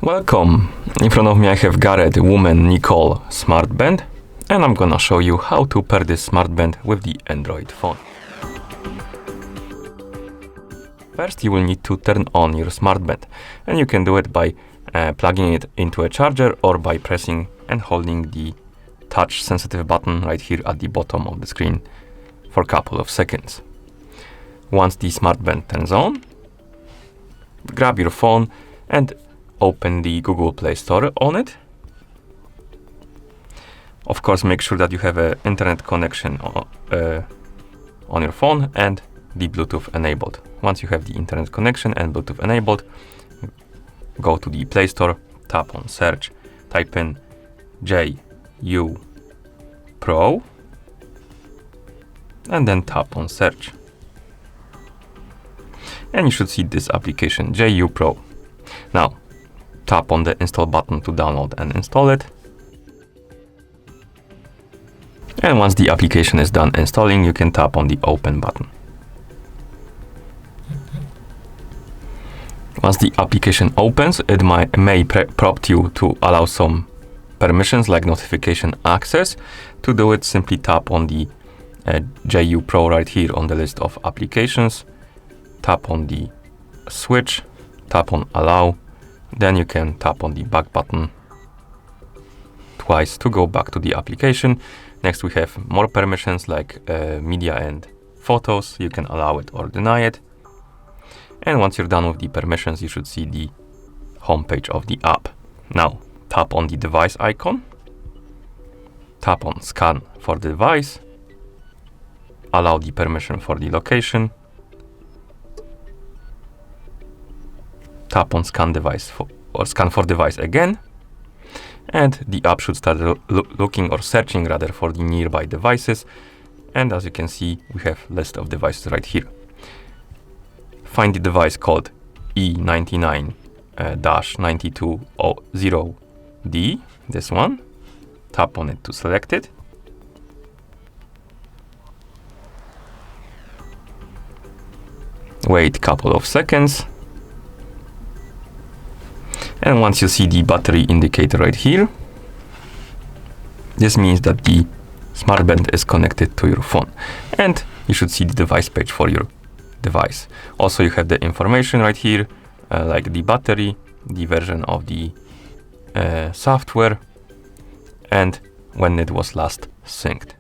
Welcome! In front of me I have Garett Women Nicole smartband, and I'm gonna show you how to pair this smartband with the Android phone. First, you will need to turn on your smartband, and you can do it by plugging it into a charger or by pressing and holding the touch sensitive button right here at the bottom of the screen for a couple of seconds. Once the smartband turns on, grab your phone and open the Google Play Store on it. Of course, make sure that you have an internet connection on your phone and the Bluetooth enabled. Once you have the internet connection and Bluetooth enabled, go to the Play Store, tap on search, type in JU Pro, and then tap on search. And you should see this application, JU Pro. Now, tap on the install button to download and install it. And once the application is done installing, you can tap on the open button. Once the application opens, it may prompt you to allow some permissions like notification access. To do it, simply tap on the JU Pro right here on the list of applications. Tap on the switch, tap on allow, then you can tap on the back button twice to go back to the application. Next we have more permissions like media and photos. You can allow it or deny it. And once you're done with the permissions, you should see the home page of the app. Now tap on the device icon, tap on scan for the device, allow the permission for the location, tap on scan device or scan for device again, and the app should start looking or searching rather for the nearby devices. And as you can see, we have list of devices right here. Find the device called E99-9200D, this one. Tap on it to select it. Wait a couple of seconds. And once you see the battery indicator right here, this means that the smartband is connected to your phone. And you should see the device page for your device. Also, you have the information right here, like the battery, the version of the software, and when it was last synced.